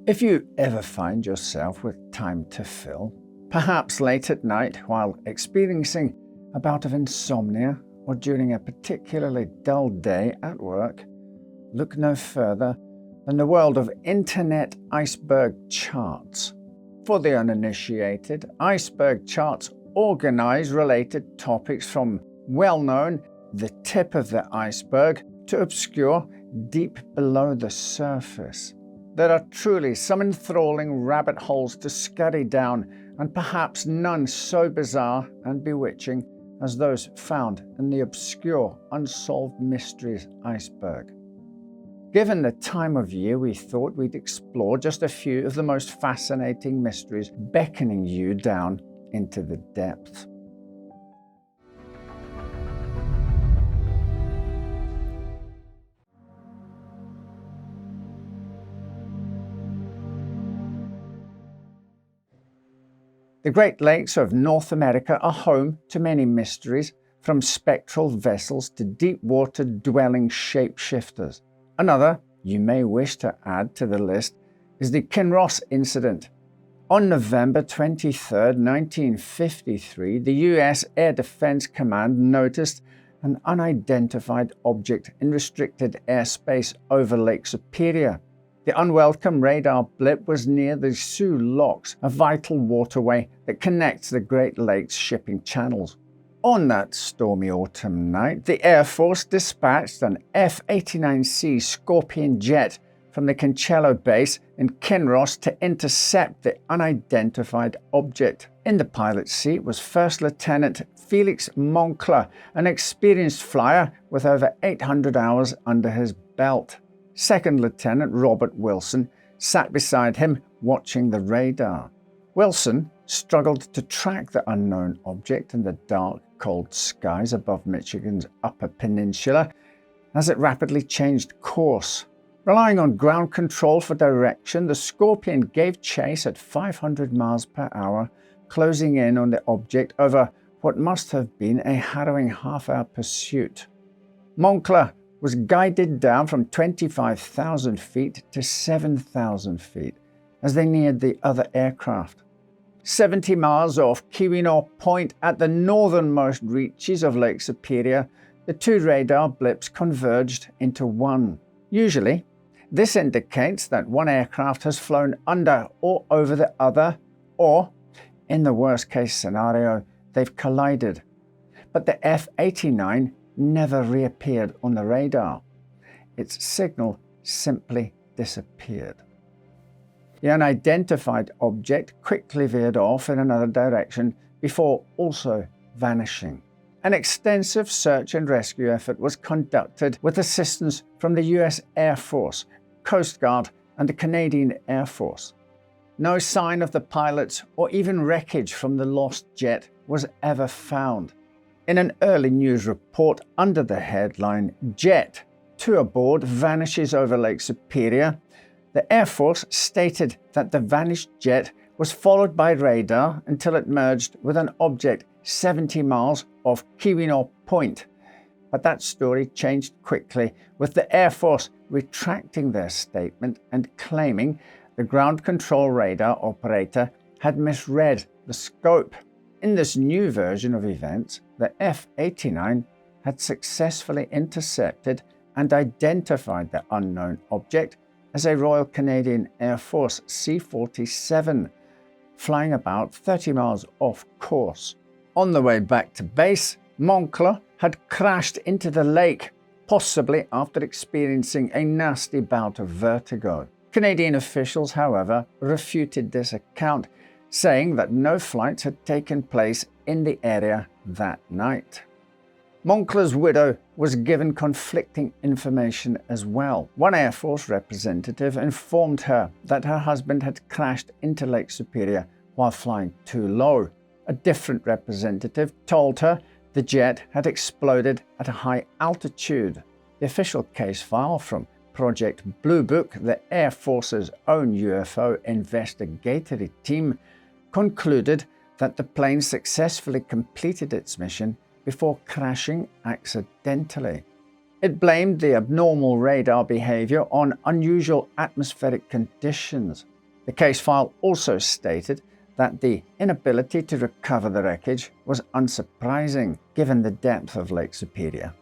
If you ever find yourself with time to fill, perhaps late at night while experiencing a bout of insomnia or during a particularly dull day at work, look no further than the world of internet iceberg charts. For the uninitiated, iceberg charts organize related topics from well-known, the tip of the iceberg, to obscure, deep below the surface. There are truly some enthralling rabbit holes to scurry down, and perhaps none so bizarre and bewitching as those found in the obscure Unsolved Mysteries iceberg. Given the time of year, we thought we'd explore just a few of the most fascinating mysteries beckoning you down into the depths. The Great Lakes of North America are home to many mysteries, from spectral vessels to deep-water dwelling shapeshifters. Another you may wish to add to the list is the Kinross Incident. On November 23, 1953, the U.S. Air Defense Command noticed an unidentified object in restricted airspace over Lake Superior. The unwelcome radar blip was near the Sioux Locks, a vital waterway that connects the Great Lakes shipping channels. On that stormy autumn night, the Air Force dispatched an F-89C Scorpion jet from the Concello base in Kinross to intercept the unidentified object. In the pilot's seat was First Lieutenant Felix Moncler, an experienced flyer with over 800 hours under his belt. Second Lieutenant Robert Wilson sat beside him watching the radar. Wilson struggled to track the unknown object in the dark, cold skies above Michigan's Upper Peninsula as it rapidly changed course. Relying on ground control for direction, the Scorpion gave chase at 500 miles per hour, closing in on the object over what must have been a harrowing half-hour pursuit. Moncler was guided down from 25,000 feet to 7,000 feet as they neared the other aircraft. 70 miles off Keweenaw Point at the northernmost reaches of Lake Superior, the two radar blips converged into one. Usually, this indicates that one aircraft has flown under or over the other, or, in the worst-case scenario, they've collided. But the F-89 never reappeared on the radar. Its signal simply disappeared. The unidentified object quickly veered off in another direction before also vanishing. An extensive search and rescue effort was conducted with assistance from the US Air Force, Coast Guard, and the Canadian Air Force. No sign of the pilots or even wreckage from the lost jet was ever found. In an early news report under the headline, "Jet to aboard vanishes over Lake Superior," the Air Force stated that the vanished jet was followed by radar until it merged with an object 70 miles off Keweenaw Point. But that story changed quickly, with the Air Force retracting their statement and claiming the ground control radar operator had misread the scope. In this new version of events, the F-89 had successfully intercepted and identified the unknown object as a Royal Canadian Air Force C-47, flying about 30 miles off course. On the way back to base, Moncler had crashed into the lake, possibly after experiencing a nasty bout of vertigo. Canadian officials, however, refuted this account, saying that no flights had taken place in the area that night. Moncler's widow was given conflicting information as well. One Air Force representative informed her that her husband had crashed into Lake Superior while flying too low. A different representative told her the jet had exploded at a high altitude. The official case file from Project Blue Book, the Air Force's own UFO investigatory team, concluded that the plane successfully completed its mission before crashing accidentally. It blamed the abnormal radar behavior on unusual atmospheric conditions. The case file also stated that the inability to recover the wreckage was unsurprising given the depth of Lake Superior.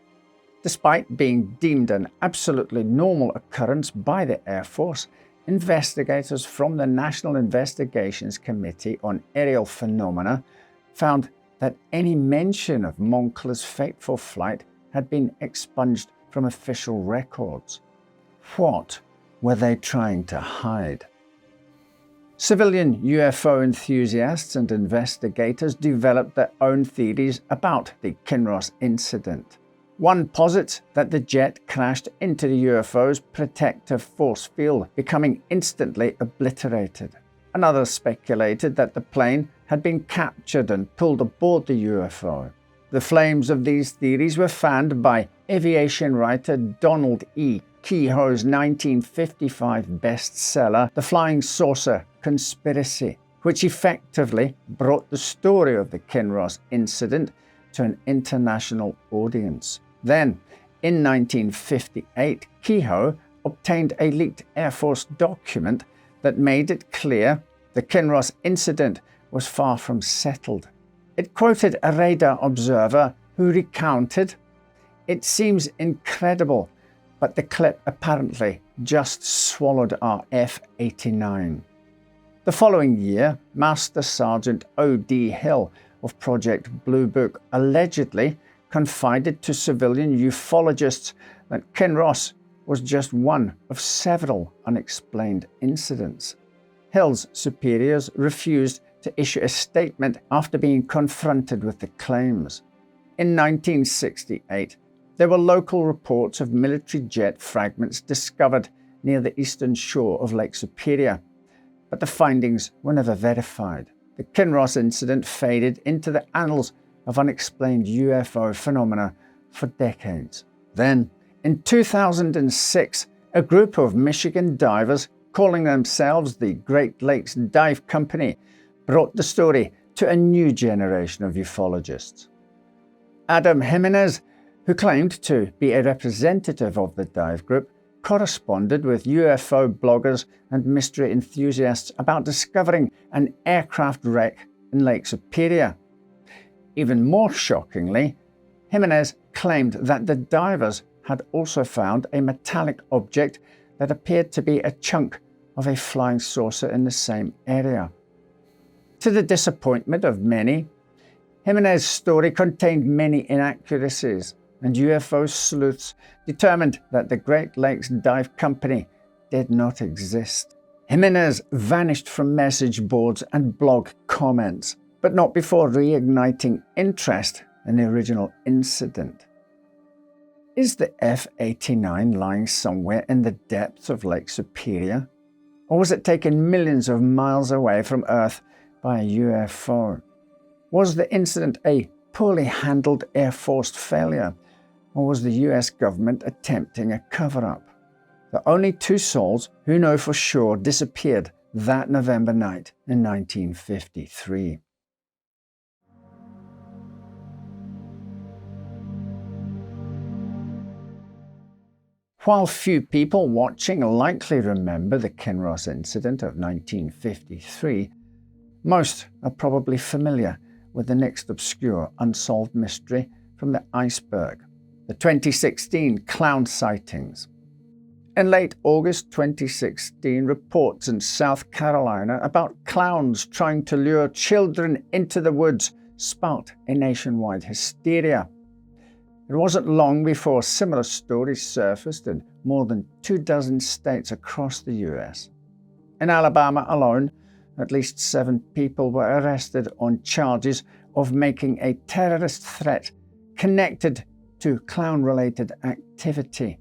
Despite being deemed an absolutely normal occurrence by the Air Force, investigators from the National Investigations Committee on Aerial Phenomena found that any mention of Moncla's fateful flight had been expunged from official records. What were they trying to hide? Civilian UFO enthusiasts and investigators developed their own theories about the Kinross Incident. One posits that the jet crashed into the UFO's protective force field, becoming instantly obliterated. Another speculated that the plane had been captured and pulled aboard the UFO. The flames of these theories were fanned by aviation writer Donald E. Kehoe's 1955 bestseller, The Flying Saucer Conspiracy, which effectively brought the story of the Kinross Incident to an international audience. Then, in 1958, Kehoe obtained a leaked Air Force document that made it clear the Kinross Incident was far from settled. It quoted a radar observer who recounted, "It seems incredible, but the clip apparently just swallowed our F-89. The following year, Master Sergeant O.D. Hill of Project Blue Book allegedly confided to civilian ufologists that Kinross was just one of several unexplained incidents. Hill's superiors refused to issue a statement after being confronted with the claims. In 1968, there were local reports of military jet fragments discovered near the eastern shore of Lake Superior, but the findings were never verified. The Kinross Incident faded into the annals of unexplained UFO phenomena for decades. Then, in 2006, a group of Michigan divers calling themselves the Great Lakes Dive Company brought the story to a new generation of ufologists. Adam Jimenez, who claimed to be a representative of the dive group, corresponded with UFO bloggers and mystery enthusiasts about discovering an aircraft wreck in Lake Superior. Even more shockingly, Jimenez claimed that the divers had also found a metallic object that appeared to be a chunk of a flying saucer in the same area. To the disappointment of many, Jimenez's story contained many inaccuracies, and UFO sleuths determined that the Great Lakes Dive Company did not exist. Jimenez vanished from message boards and blog comments, but not before reigniting interest in the original incident. Is the F-89 lying somewhere in the depths of Lake Superior? Or was it taken millions of miles away from Earth by a UFO? Was the incident a poorly handled Air Force failure? Or was the US government attempting a cover-up? The only two souls who know for sure disappeared that November night in 1953. While few people watching likely remember the Kinross Incident of 1953, most are probably familiar with the next obscure unsolved mystery from the Iceberg, the 2016 clown sightings. In late August 2016, reports in South Carolina about clowns trying to lure children into the woods sparked a nationwide hysteria. It wasn't long before similar stories surfaced in more than 24 states across the US. In Alabama alone, at least 7 people were arrested on charges of making a terrorist threat connected to clown-related activity.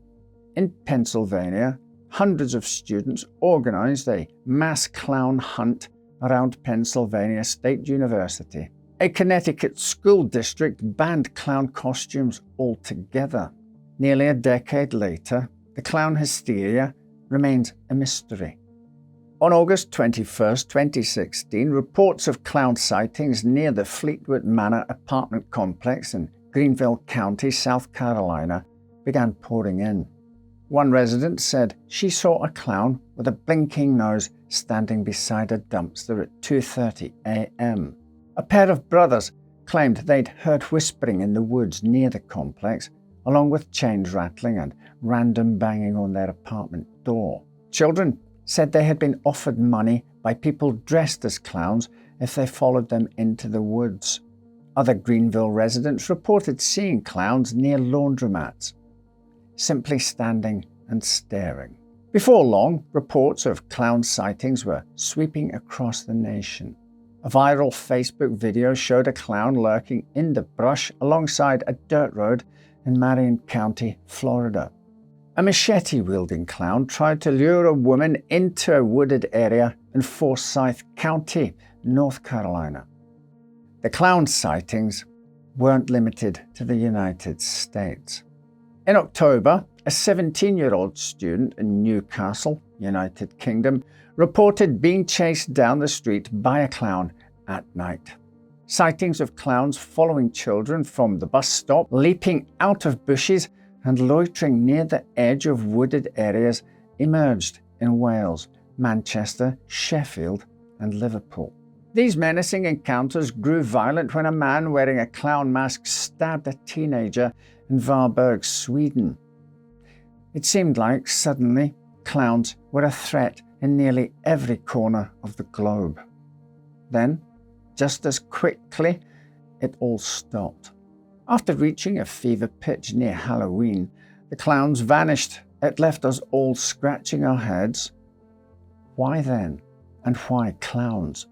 In Pennsylvania, hundreds of students organized a mass clown hunt around Pennsylvania State University. A Connecticut school district banned clown costumes altogether. Nearly a decade later, the clown hysteria remains a mystery. On August 21, 2016, reports of clown sightings near the Fleetwood Manor apartment complex in Greenville County, South Carolina, began pouring in. One resident said she saw a clown with a blinking nose standing beside a dumpster at 2:30 a.m. A pair of brothers claimed they'd heard whispering in the woods near the complex, along with chains rattling and random banging on their apartment door. Children said they had been offered money by people dressed as clowns if they followed them into the woods. Other Greenville residents reported seeing clowns near laundromats, simply standing and staring. Before long, reports of clown sightings were sweeping across the nation. A viral Facebook video showed a clown lurking in the brush alongside a dirt road in Marion County, Florida. A machete-wielding clown tried to lure a woman into a wooded area in Forsyth County, North Carolina. The clown sightings weren't limited to the United States. In October, a 17-year-old student in Newcastle, United Kingdom, reported being chased down the street by a clown at night. Sightings of clowns following children from the bus stop, leaping out of bushes, and loitering near the edge of wooded areas emerged in Wales, Manchester, Sheffield, and Liverpool. These menacing encounters grew violent when a man wearing a clown mask stabbed a teenager in Varberg, Sweden. It seemed like suddenly clowns were a threat in nearly every corner of the globe. Then, just as quickly, it all stopped. After reaching a fever pitch near Halloween, the clowns vanished. It left us all scratching our heads. Why then? And why clowns?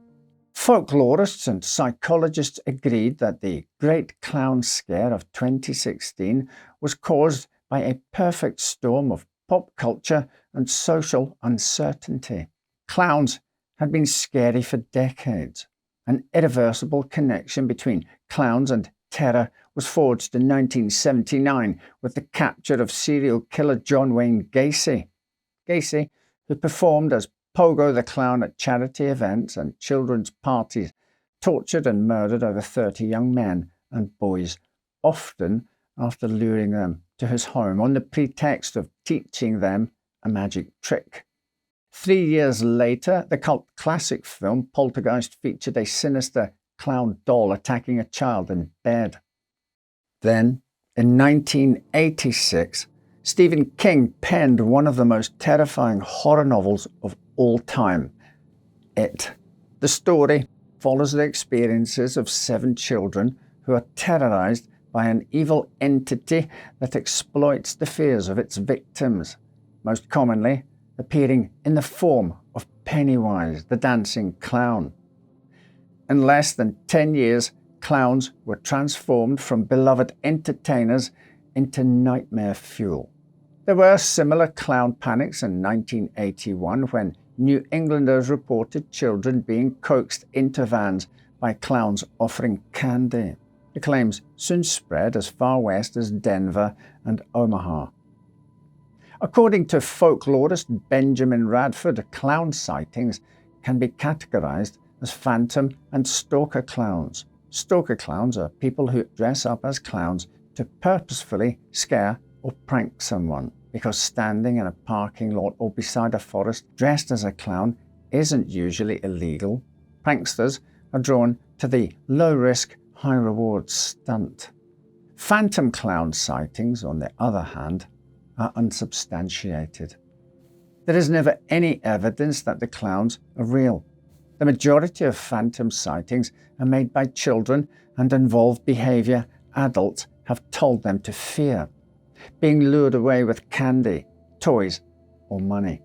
Folklorists and psychologists agreed that the Great Clown Scare of 2016 was caused by a perfect storm of pop culture and social uncertainty. Clowns had been scary for decades. An irreversible connection between clowns and terror was forged in 1979 with the capture of serial killer John Wayne Gacy. Gacy, who performed as Pogo the Clown at charity events and children's parties, tortured and murdered over 30 young men and boys, often after luring them to his home on the pretext of teaching them a magic trick. 3 years later, the cult classic film Poltergeist featured a sinister clown doll attacking a child in bed. Then, in 1986, Stephen King penned one of the most terrifying horror novels of all time, It. The story follows the experiences of 7 children who are terrorized by an evil entity that exploits the fears of its victims, most commonly appearing in the form of Pennywise, the dancing clown. In less than 10 years, clowns were transformed from beloved entertainers into nightmare fuel. There were similar clown panics in 1981 when New Englanders reported children being coaxed into vans by clowns offering candy. The claims soon spread as far west as Denver and Omaha. According to folklorist Benjamin Radford, clown sightings can be categorized as phantom and stalker clowns. Stalker clowns are people who dress up as clowns to purposefully scare or prank someone, because standing in a parking lot or beside a forest dressed as a clown isn't usually illegal. Pranksters are drawn to the low-risk, high-reward stunt. Phantom clown sightings, on the other hand, are unsubstantiated. There is never any evidence that the clowns are real. The majority of phantom sightings are made by children and involve behavior adults have told them to fear, being lured away with candy, toys, or money.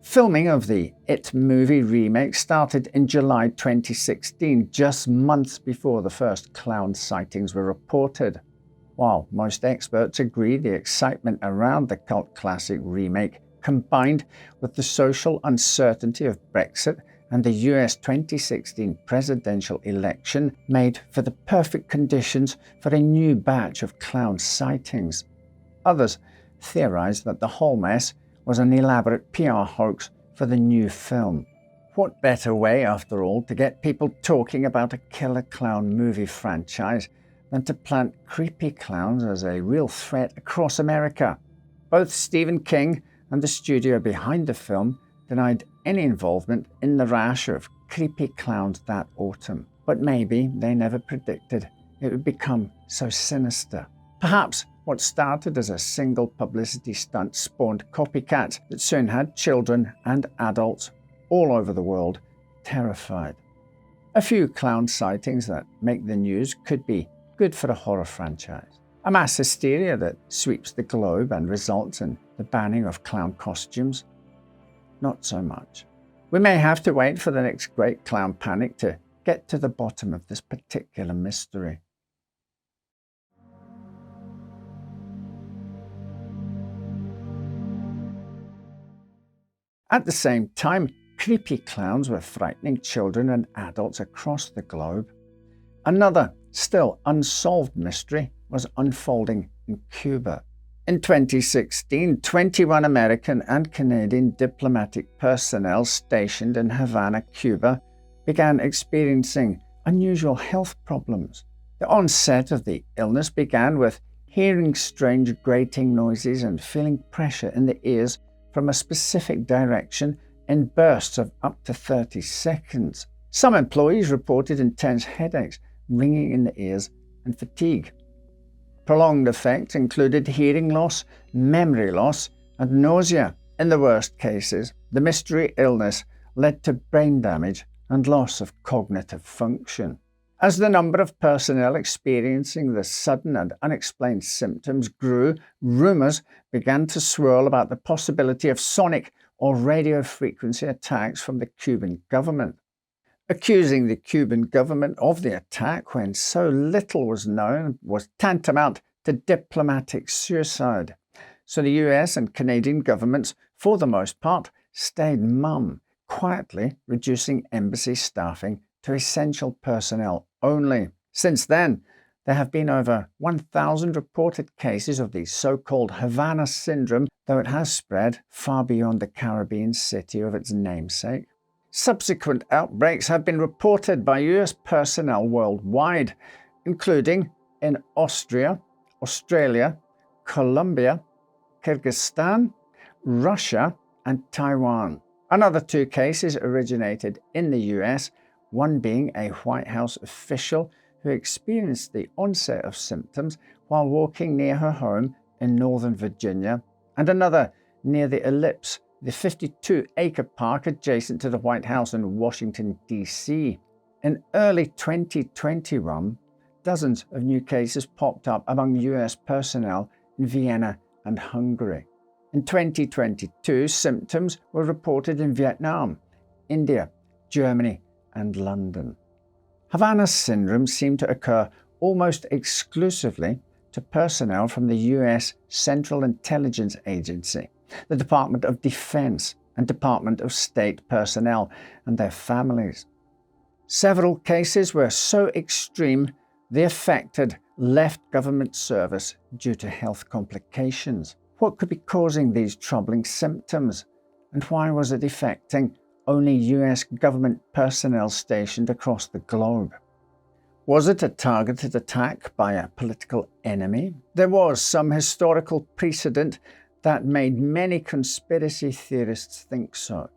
Filming of the It movie remake started in July 2016, just months before the first clown sightings were reported. While most experts agree the excitement around the cult classic remake, combined with the social uncertainty of Brexit and the US 2016 presidential election, made for the perfect conditions for a new batch of clown sightings. Others theorized that the whole mess was an elaborate PR hoax for the new film. What better way, after all, to get people talking about a killer clown movie franchise than to plant creepy clowns as a real threat across America? Both Stephen King and the studio behind the film denied any involvement in the rash of creepy clowns that autumn. But maybe they never predicted it would become so sinister. Perhaps what started as a single publicity stunt spawned copycats that soon had children and adults all over the world terrified. A few clown sightings that make the news could be good for a horror franchise. A mass hysteria that sweeps the globe and results in the banning of clown costumes? Not so much. We may have to wait for the next great clown panic to get to the bottom of this particular mystery. At the same time, creepy clowns were frightening children and adults across the globe. Another, still unsolved mystery was unfolding in Cuba. In 2016, 21 American and Canadian diplomatic personnel stationed in Havana, Cuba, began experiencing unusual health problems. The onset of the illness began with hearing strange grating noises and feeling pressure in the ears from a specific direction in bursts of up to 30 seconds. Some employees reported intense headaches, ringing in the ears, and fatigue. Prolonged effects included hearing loss, memory loss, and nausea. In the worst cases, the mystery illness led to brain damage and loss of cognitive function. As the number of personnel experiencing the sudden and unexplained symptoms grew, rumors began to swirl about the possibility of sonic or radio frequency attacks from the Cuban government. Accusing the Cuban government of the attack when so little was known was tantamount to diplomatic suicide. So the US and Canadian governments, for the most part, stayed mum, quietly reducing embassy staffing to essential personnel only. Since then, there have been over 1,000 reported cases of the so-called Havana Syndrome, though it has spread far beyond the Caribbean city of its namesake. Subsequent outbreaks have been reported by US personnel worldwide, including in Austria, Australia, Colombia, Kyrgyzstan, Russia, and Taiwan. Another 2 cases originated in the US, one being a White House official who experienced the onset of symptoms while walking near her home in Northern Virginia, and another near the Ellipse, the 52-acre park adjacent to the White House in Washington, D.C. In early 2021, dozens of new cases popped up among US personnel in Vienna and Hungary. In 2022, symptoms were reported in Vietnam, India, Germany, and London. Havana Syndrome seemed to occur almost exclusively to personnel from the US Central Intelligence Agency, the Department of Defense, and Department of State personnel and their families. Several cases were so extreme the affected left government service due to health complications. What could be causing these troubling symptoms, and why was it affecting only US government personnel stationed across the globe? Was it a targeted attack by a political enemy? There was some historical precedent that made many conspiracy theorists think so.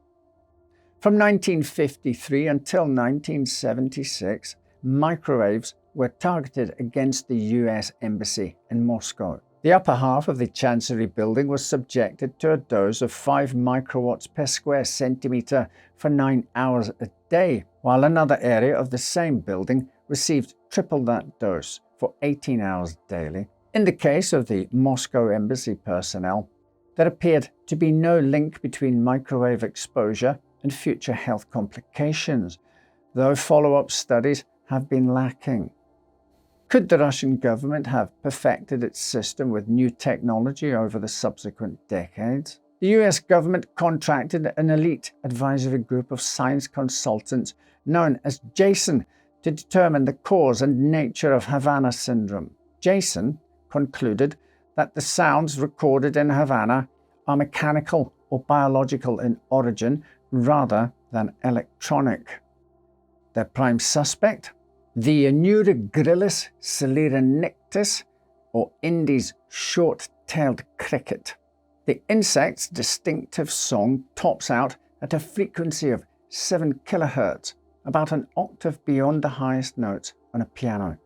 From 1953 until 1976, microwaves were targeted against the US Embassy in Moscow. The upper half of the Chancery building was subjected to a dose of 5 microwatts per square centimetre for 9 hours a day, while another area of the same building received triple that dose for 18 hours daily. In the case of the Moscow Embassy personnel, there appeared to be no link between microwave exposure and future health complications, though follow-up studies have been lacking. Could the Russian government have perfected its system with new technology over the subsequent decades? The US government contracted an elite advisory group of science consultants known as JASON to determine the cause and nature of Havana Syndrome. JASON concluded that the sounds recorded in Havana are mechanical or biological in origin rather than electronic. Their prime suspect? The Neurogryllus celeranictis, or Indy's short-tailed cricket. The insect's distinctive song tops out at a frequency of 7 kHz, about an octave beyond the highest notes on a piano.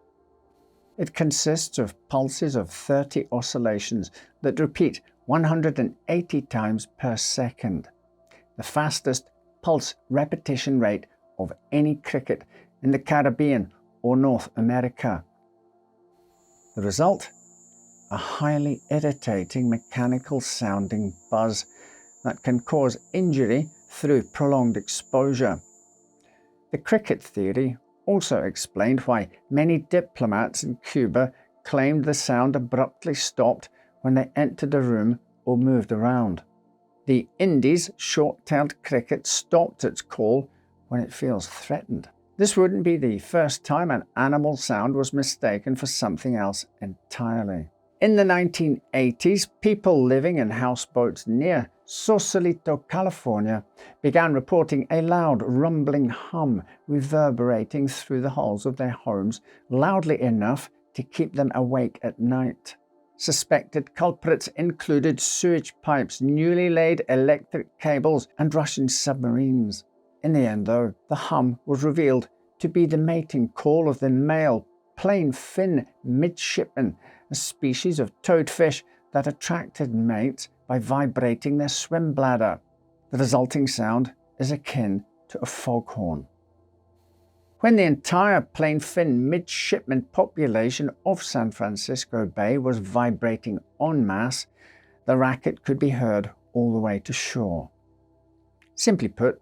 It consists of pulses of 30 oscillations that repeat 180 times per second, the fastest pulse repetition rate of any cricket in the Caribbean or North America. The result? A highly irritating mechanical sounding buzz that can cause injury through prolonged exposure. The cricket theory also explained why many diplomats in Cuba claimed the sound abruptly stopped when they entered a room or moved around. The Indies' short-tailed cricket stopped its call when it feels threatened. This wouldn't be the first time an animal sound was mistaken for something else entirely. In the 1980s, people living in houseboats near Sausalito, California, began reporting a loud rumbling hum reverberating through the halls of their homes, loudly enough to keep them awake at night. Suspected culprits included sewage pipes, newly laid electric cables, and Russian submarines. In the end, though, the hum was revealed to be the mating call of the male plain fin midshipman, a species of toadfish that attracted mates by vibrating their swim bladder. The resulting sound is akin to a foghorn. When the entire plain fin midshipman population of San Francisco Bay was vibrating en masse, the racket could be heard all the way to shore. Simply put,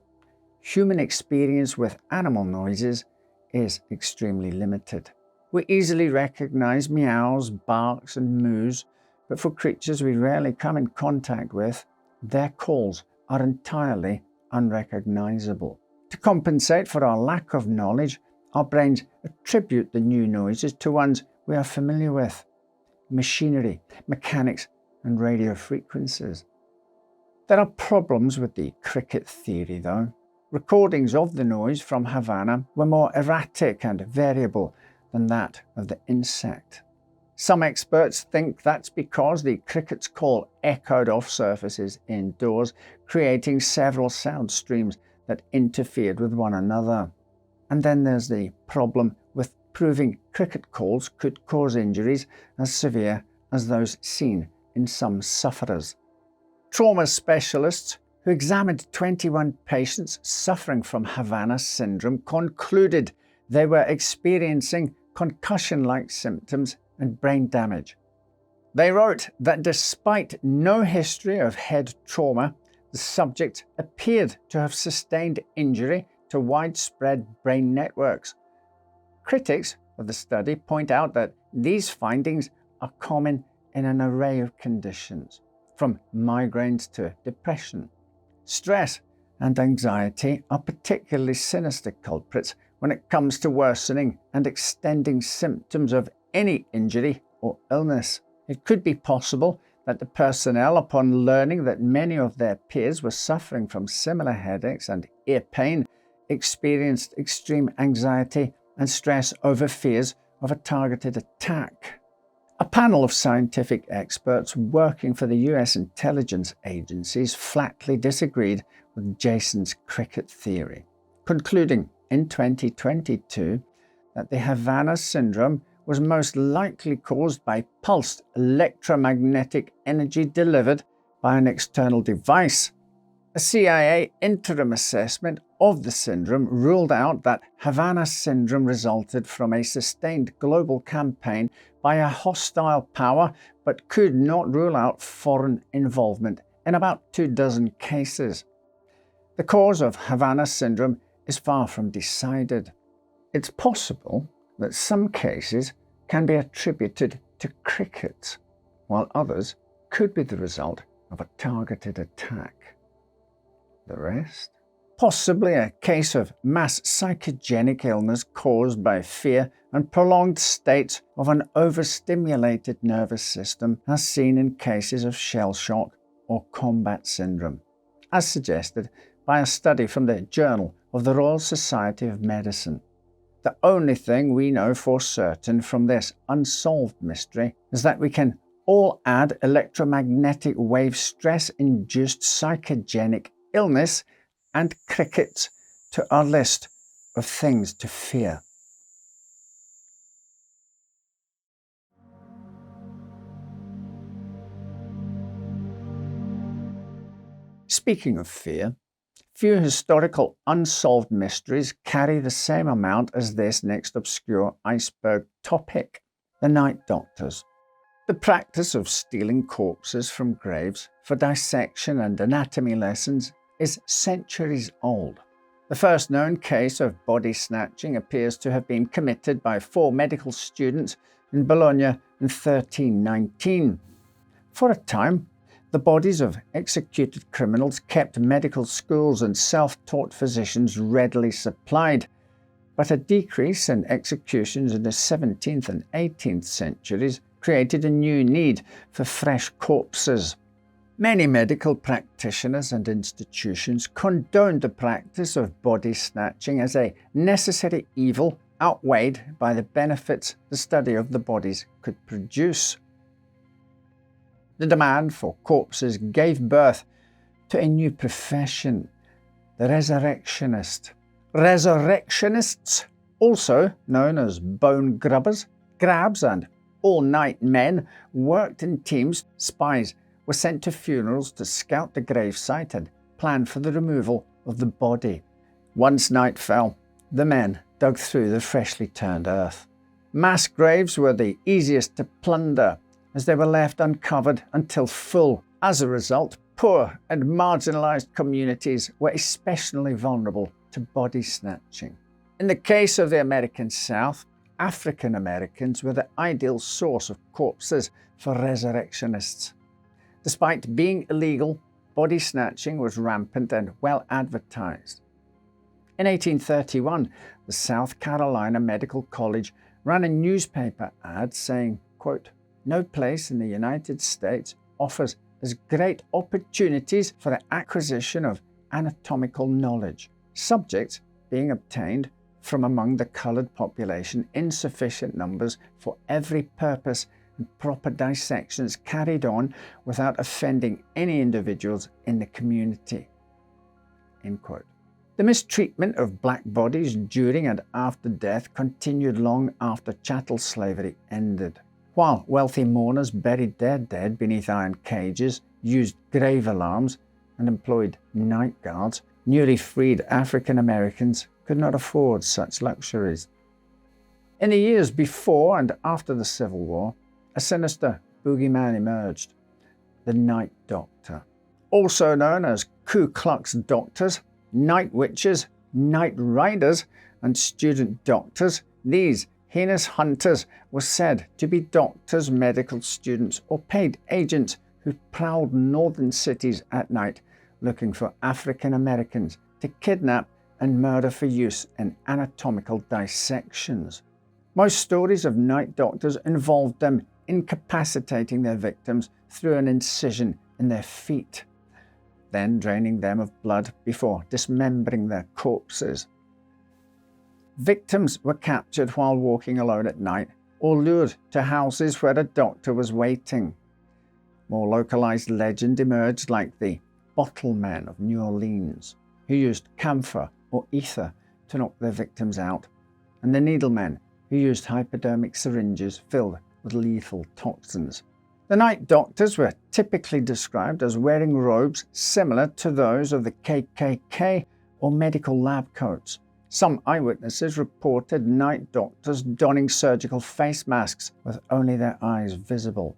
human experience with animal noises is extremely limited. We easily recognize meows, barks, and moos, but for creatures we rarely come in contact with, their calls are entirely unrecognizable. To compensate for our lack of knowledge, our brains attribute the new noises to ones we are familiar with: machinery, mechanics, and radio frequencies. There are problems with the cricket theory, though. Recordings of the noise from Havana were more erratic and variable than that of the insect. Some experts think that's because the cricket's call echoed off surfaces indoors, creating several sound streams that interfered with one another. And then there's the problem with proving cricket calls could cause injuries as severe as those seen in some sufferers. Trauma specialists who examined 21 patients suffering from Havana Syndrome concluded they were experiencing concussion-like symptoms and brain damage. They wrote that despite no history of head trauma, the subject appeared to have sustained injury to widespread brain networks. Critics of the study point out that these findings are common in an array of conditions, from migraines to depression. Stress and anxiety are particularly sinister culprits when it comes to worsening and extending symptoms of any injury or illness. It could be possible that the personnel, upon learning that many of their peers were suffering from similar headaches and ear pain, experienced extreme anxiety and stress over fears of a targeted attack. A panel of scientific experts working for the US intelligence agencies flatly disagreed with Jason's cricket theory, concluding in 2022 that the Havana Syndrome was most likely caused by pulsed electromagnetic energy delivered by an external device. A CIA interim assessment of the syndrome ruled out that Havana Syndrome resulted from a sustained global campaign by a hostile power, but could not rule out foreign involvement in about 24 cases. The cause of Havana Syndrome is far from decided. It's possible that some cases can be attributed to crickets, while others could be the result of a targeted attack. The rest? Possibly a case of mass psychogenic illness caused by fear and prolonged states of an overstimulated nervous system, as seen in cases of shell shock or combat syndrome, as suggested by a study from the Journal of the Royal Society of Medicine. The only thing we know for certain from this unsolved mystery is that we can all add electromagnetic wave stress-induced psychogenic illness and crickets to our list of things to fear. Speaking of fear, few historical unsolved mysteries carry the same amount as this next obscure iceberg topic: the night doctors. The practice of stealing corpses from graves for dissection and anatomy lessons is centuries old. The first known case of body snatching appears to have been committed by 4 medical students in Bologna in 1319. For a time, the bodies of executed criminals kept medical schools and self-taught physicians readily supplied, but a decrease in executions in the 17th and 18th centuries created a new need for fresh corpses. Many medical practitioners and institutions condoned the practice of body snatching as a necessary evil outweighed by the benefits the study of the bodies could produce. The demand for corpses gave birth to a new profession, the resurrectionist. Resurrectionists, also known as bone grubbers, grabs, and all-night men, worked in teams. Spies were sent to funerals to scout the gravesite and plan for the removal of the body. Once night fell, the men dug through the freshly turned earth. Mass graves were the easiest to plunder, as they were left uncovered until full. As a result, poor and marginalized communities were especially vulnerable to body snatching. In the case of the American South, African Americans were the ideal source of corpses for resurrectionists. Despite being illegal, body snatching was rampant and well advertised. In 1831, the South Carolina Medical College ran a newspaper ad saying, quote, "No place in the United States offers as great opportunities for the acquisition of anatomical knowledge, subjects being obtained from among the colored population in sufficient numbers for every purpose, and proper dissections carried on without offending any individuals in the community." End quote. The mistreatment of black bodies during and after death continued long after chattel slavery ended. While wealthy mourners buried their dead beneath iron cages, used grave alarms, and employed night guards, newly freed African Americans could not afford such luxuries. In the years before and after the Civil War, a sinister boogeyman emerged: the night doctor. Also known as Ku Klux doctors, night witches, night riders, and student doctors, these heinous hunters were said to be doctors, medical students, or paid agents who prowled northern cities at night looking for African Americans to kidnap and murder for use in anatomical dissections. Most stories of night doctors involved them incapacitating their victims through an incision in their feet, then draining them of blood before dismembering their corpses. Victims were captured while walking alone at night or lured to houses where a doctor was waiting. More localized legend emerged, like the bottle men of New Orleans, who used camphor or ether to knock their victims out, and the needlemen, who used hypodermic syringes filled with lethal toxins. The night doctors were typically described as wearing robes similar to those of the KKK or medical lab coats. Some eyewitnesses reported night doctors donning surgical face masks with only their eyes visible.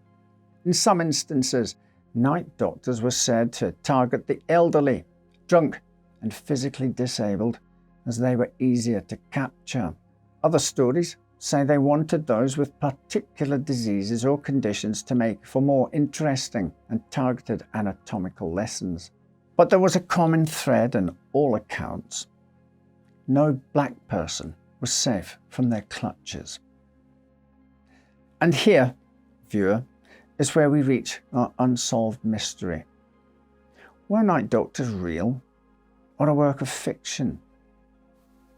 In some instances, night doctors were said to target the elderly, drunk, and physically disabled, as they were easier to capture. Other stories say they wanted those with particular diseases or conditions to make for more interesting and targeted anatomical lessons. But there was a common thread in all accounts. No black person was safe from their clutches. And here, viewer, is where we reach our unsolved mystery. Were night doctors real, or a work of fiction?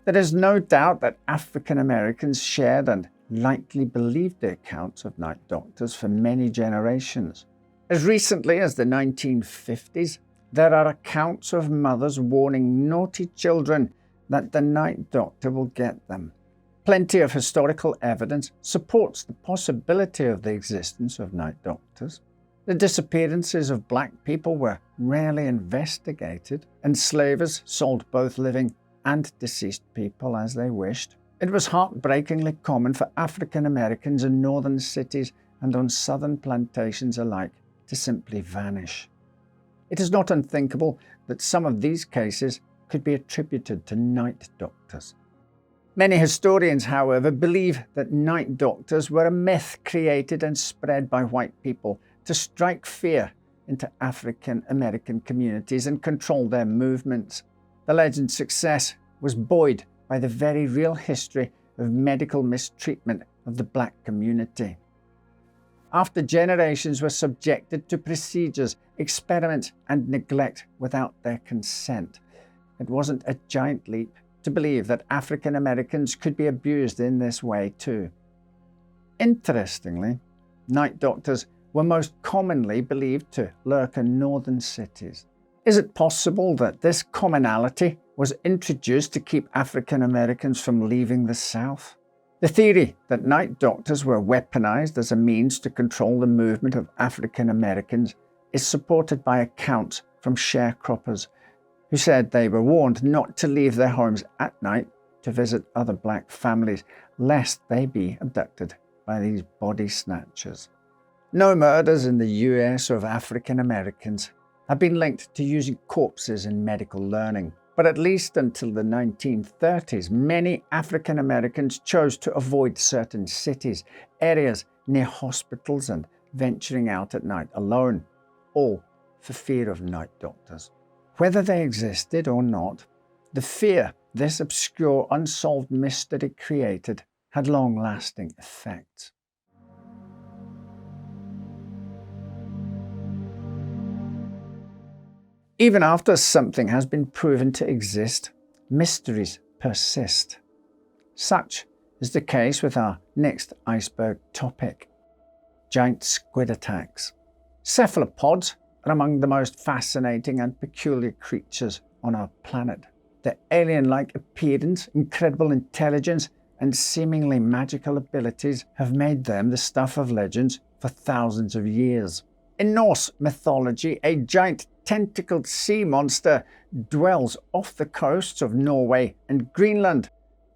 There is no doubt that African Americans shared and likely believed the accounts of night doctors for many generations. As recently as the 1950s, there are accounts of mothers warning naughty children that the night doctor will get them. Plenty of historical evidence supports the possibility of the existence of night doctors. The disappearances of black people were rarely investigated. Enslavers sold both living and deceased people as they wished. It was heartbreakingly common for African Americans in northern cities and on southern plantations alike to simply vanish. It is not unthinkable that some of these cases could be attributed to night doctors. Many historians, however, believe that night doctors were a myth created and spread by white people to strike fear into African American communities and control their movements. The legend's success was buoyed by the very real history of medical mistreatment of the black community. After generations were subjected to procedures, experiments, and neglect without their consent, it wasn't a giant leap to believe that African Americans could be abused in this way too. Interestingly, night doctors were most commonly believed to lurk in northern cities. Is it possible that this commonality was introduced to keep African Americans from leaving the South? The theory that night doctors were weaponized as a means to control the movement of African Americans is supported by accounts from sharecroppers who said they were warned not to leave their homes at night to visit other black families, lest they be abducted by these body snatchers. No murders in the US of African Americans have been linked to using corpses in medical learning, but at least until the 1930s, many African Americans chose to avoid certain cities, areas near hospitals, and venturing out at night alone, all for fear of night doctors. Whether they existed or not, the fear this obscure unsolved mystery created had long-lasting effects. Even after something has been proven to exist, mysteries persist. Such is the case with our next iceberg topic: giant squid attacks. Cephalopods are among the most fascinating and peculiar creatures on our planet. Their alien-like appearance, incredible intelligence, and seemingly magical abilities have made them the stuff of legends for thousands of years. In Norse mythology, a giant tentacled sea monster dwells off the coasts of Norway and Greenland,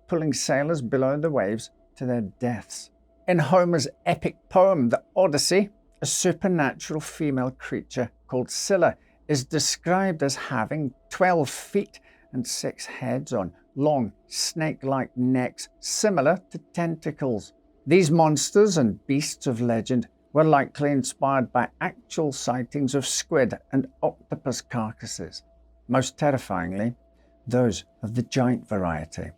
pulling sailors below the waves to their deaths. In Homer's epic poem, The Odyssey, a supernatural female creature called Scylla is described as having 12 feet and 6 heads on long, snake-like necks similar to tentacles. These monsters and beasts of legend were likely inspired by actual sightings of squid and octopus carcasses, most terrifyingly, those of the giant variety.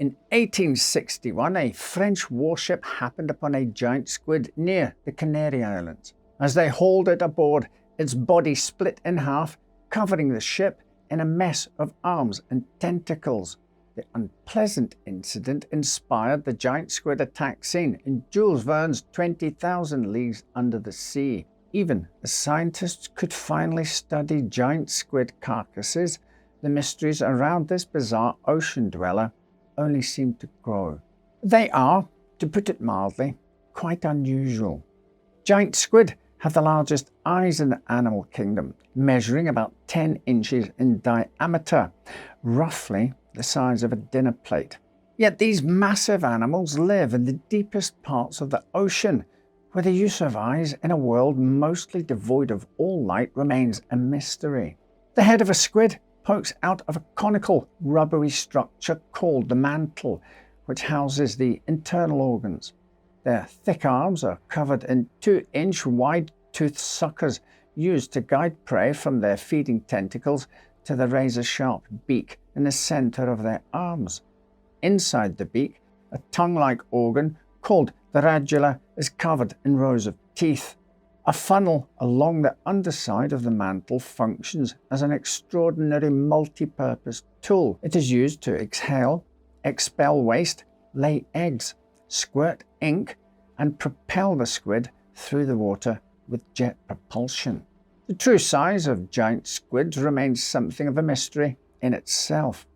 In 1861, a French warship happened upon a giant squid near the Canary Islands. As they hauled it aboard, its body split in half, covering the ship in a mess of arms and tentacles. The unpleasant incident inspired the giant squid attack scene in Jules Verne's 20,000 Leagues Under the Sea. Even as scientists could finally study giant squid carcasses, the mysteries around this bizarre ocean dweller only seem to grow. They are, to put it mildly, quite unusual. Giant squid have the largest eyes in the animal kingdom, measuring about 10 inches in diameter, roughly the size of a dinner plate. Yet these massive animals live in the deepest parts of the ocean, where the use of eyes in a world mostly devoid of all light remains a mystery. The head of a squid pokes out of a conical, rubbery structure called the mantle, which houses the internal organs. Their thick arms are covered in 2-inch wide toothed suckers used to guide prey from their feeding tentacles to the razor-sharp beak in the center of their arms. Inside the beak, a tongue-like organ called the radula is covered in rows of teeth. A funnel along the underside of the mantle functions as an extraordinary multi-purpose tool. It is used to exhale, expel waste, lay eggs, squirt ink, and propel the squid through the water with jet propulsion. The true size of giant squids remains something of a mystery in itself.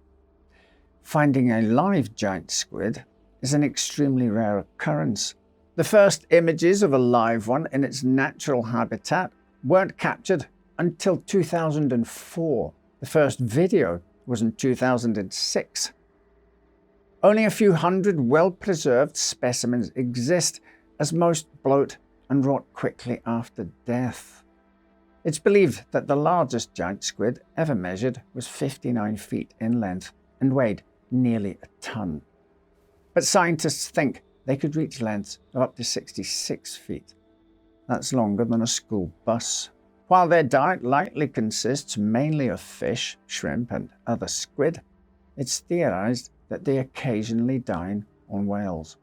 Finding a live giant squid is an extremely rare occurrence. The first images of a live one in its natural habitat weren't captured until 2004. The first video was in 2006. Only a few hundred well-preserved specimens exist, as most bloat and rot quickly after death. It's believed that the largest giant squid ever measured was 59 feet in length and weighed nearly a ton. But scientists think they could reach lengths of up to 66 feet. That's longer than a school bus. While their diet likely consists mainly of fish, shrimp, and other squid, it's theorized that they occasionally dine on whales.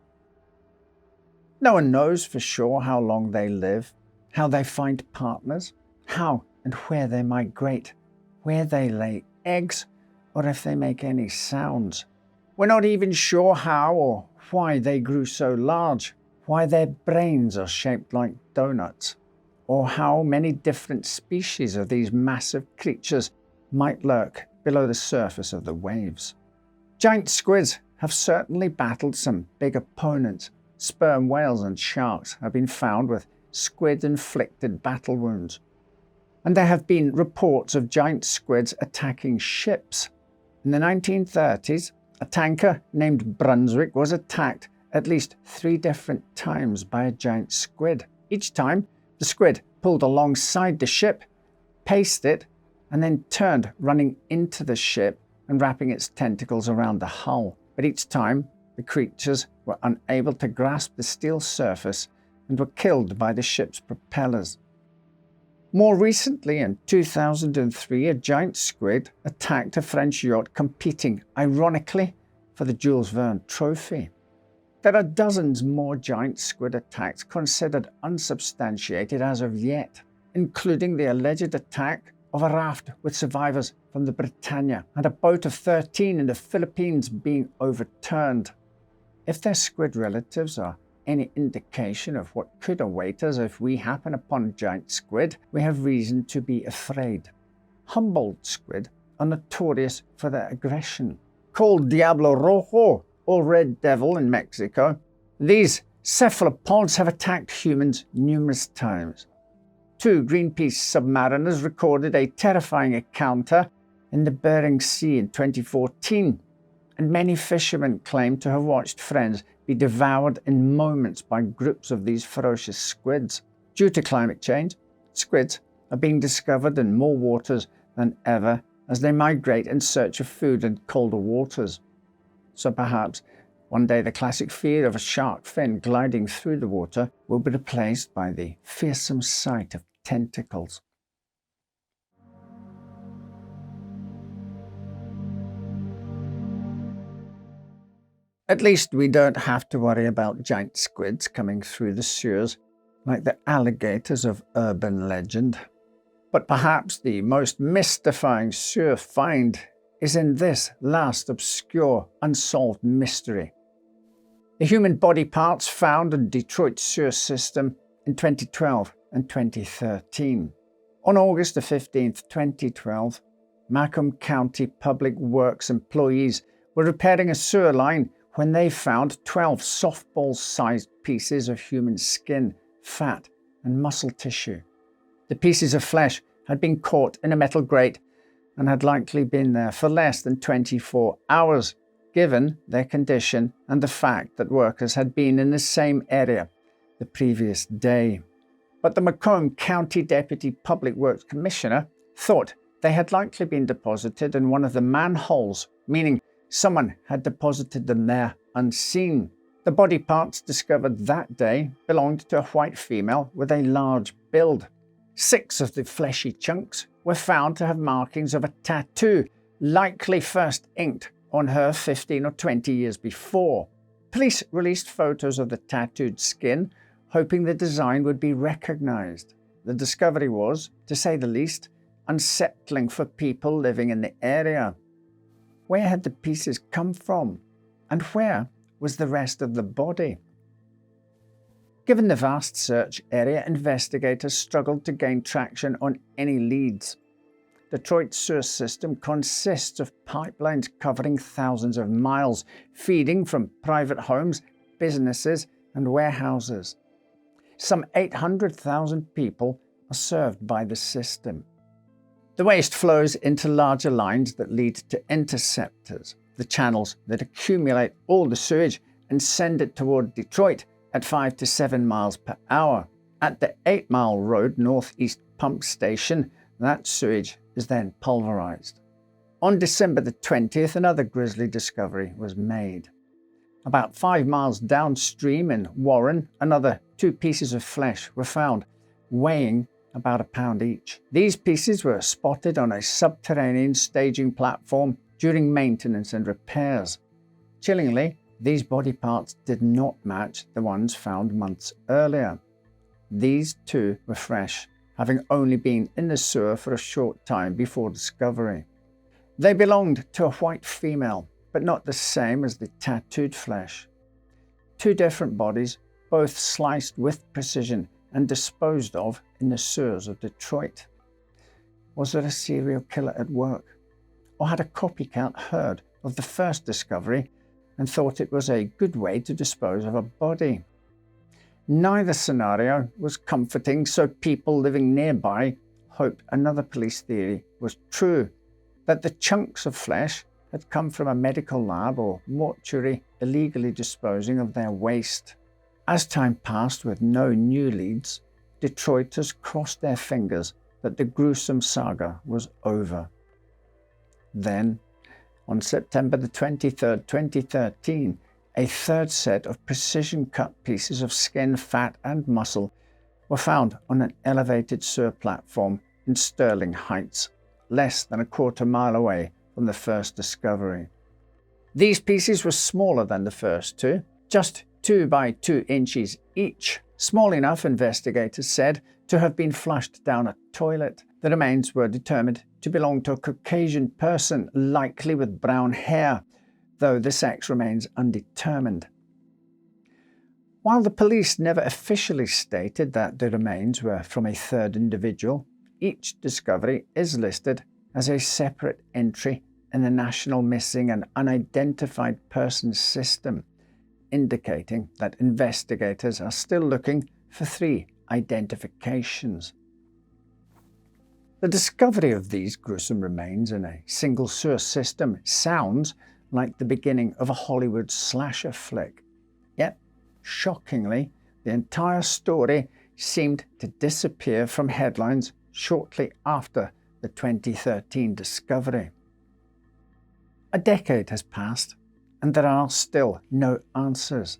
No one knows for sure how long they live, how they find partners, how and where they migrate, where they lay eggs, or if they make any sounds. We're not even sure how or why they grew so large, why their brains are shaped like donuts, or how many different species of these massive creatures might lurk below the surface of the waves. Giant squids have certainly battled some big opponents. Sperm whales and sharks have been found with squid-inflicted battle wounds. And there have been reports of giant squids attacking ships. In the 1930s, a tanker named Brunswick was attacked at least 3 different times by a giant squid. Each time, the squid pulled alongside the ship, paced it, and then turned, running into the ship and wrapping its tentacles around the hull. But each time, the creatures were unable to grasp the steel surface and were killed by the ship's propellers. More recently, in 2003, a giant squid attacked a French yacht competing, ironically, for the Jules Verne trophy. There are dozens more giant squid attacks considered unsubstantiated as of yet, including the alleged attack of a raft with survivors from the Britannia and a boat of 13 in the Philippines being overturned. If their squid relatives are any indication of what could await us if we happen upon a giant squid, we have reason to be afraid. Humboldt squid are notorious for their aggression. Called Diablo Rojo, or Red Devil in Mexico, these cephalopods have attacked humans numerous times. 2 Greenpeace submariners recorded a terrifying encounter in the Bering Sea in 2014, and many fishermen claim to have watched friends be devoured in moments by groups of these ferocious squids. Due to climate change, squids are being discovered in more waters than ever as they migrate in search of food in colder waters. So perhaps one day the classic fear of a shark fin gliding through the water will be replaced by the fearsome sight of tentacles. At least we don't have to worry about giant squids coming through the sewers like the alligators of urban legend. But perhaps the most mystifying sewer find is in this last obscure, unsolved mystery. The human body parts found in Detroit's sewer system in 2012 and 2013. On August 15, 2012, Macomb County Public Works employees were repairing a sewer line when they found 12 softball-sized pieces of human skin, fat, and muscle tissue. The pieces of flesh had been caught in a metal grate and had likely been there for less than 24 hours, given their condition and the fact that workers had been in the same area the previous day. But the Macomb County Deputy Public Works Commissioner thought they had likely been deposited in one of the manholes, meaning someone had deposited them there unseen. The body parts discovered that day belonged to a white female with a large build. 6 of the fleshy chunks were found to have markings of a tattoo, likely first inked on her 15 or 20 years before. Police released photos of the tattooed skin, hoping the design would be recognized. The discovery was, to say the least, unsettling for people living in the area. Where had the pieces come from? And where was the rest of the body? Given the vast search area, investigators struggled to gain traction on any leads. Detroit's sewer system consists of pipelines covering thousands of miles, feeding from private homes, businesses, and warehouses. Some 800,000 people are served by the system. The waste flows into larger lines that lead to interceptors, the channels that accumulate all the sewage and send it toward Detroit at 5 to 7 miles per hour. At the 8-mile road northeast pump station, that sewage is then pulverized. On December the 20th, another grisly discovery was made. About 5 miles downstream in Warren, another 2 pieces of flesh were found, weighing about a pound each. These pieces were spotted on a subterranean staging platform during maintenance and repairs. Chillingly, these body parts did not match the ones found months earlier. These too were fresh, having only been in the sewer for a short time before discovery. They belonged to a white female, but not the same as the tattooed flesh. 2 different bodies, both sliced with precision and disposed of in the sewers of Detroit. Was there a serial killer at work? Or had a copycat heard of the first discovery and thought it was a good way to dispose of a body? Neither scenario was comforting, so people living nearby hoped another police theory was true, that the chunks of flesh had come from a medical lab or mortuary illegally disposing of their waste. As time passed with no new leads, Detroiters crossed their fingers that the gruesome saga was over. Then, on September the 23rd, 2013, a third set of precision-cut pieces of skin, fat, and muscle were found on an elevated sewer platform in Sterling Heights, less than a quarter mile away from the first discovery. These pieces were smaller than the first 2, just 2 by 2 inches each, small enough, investigators said, to have been flushed down a toilet. The remains were determined to belong to a Caucasian person, likely with brown hair, though the sex remains undetermined. While the police never officially stated that the remains were from a third individual, each discovery is listed as a separate entry in the National Missing and Unidentified Persons System, indicating that investigators are still looking for 3 identifications. The discovery of these gruesome remains in a single sewer system sounds like the beginning of a Hollywood slasher flick. Yet, shockingly, the entire story seemed to disappear from headlines shortly after the 2013 discovery. A decade has passed, and there are still no answers.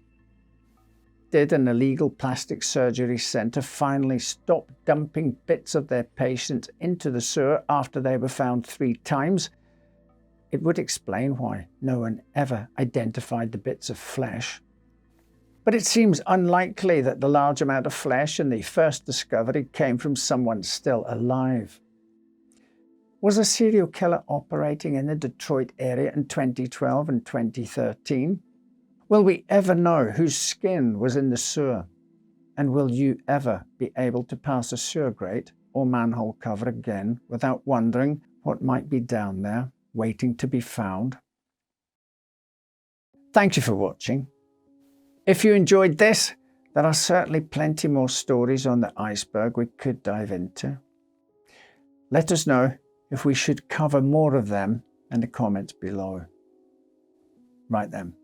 Did an illegal plastic surgery centre finally stop dumping bits of their patients into the sewer after they were found 3 times? It would explain why no one ever identified the bits of flesh. But it seems unlikely that the large amount of flesh in the first discovery came from someone still alive. Was a serial killer operating in the Detroit area in 2012 and 2013? Will we ever know whose skin was in the sewer? And will you ever be able to pass a sewer grate or manhole cover again without wondering what might be down there waiting to be found? Thank you for watching. If you enjoyed this, there are certainly plenty more stories on the iceberg we could dive into. Let us know if we should cover more of them in the comments below. Right then.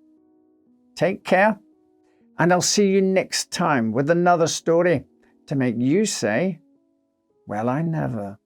Take care, and I'll see you next time with another story to make you say, well, I never.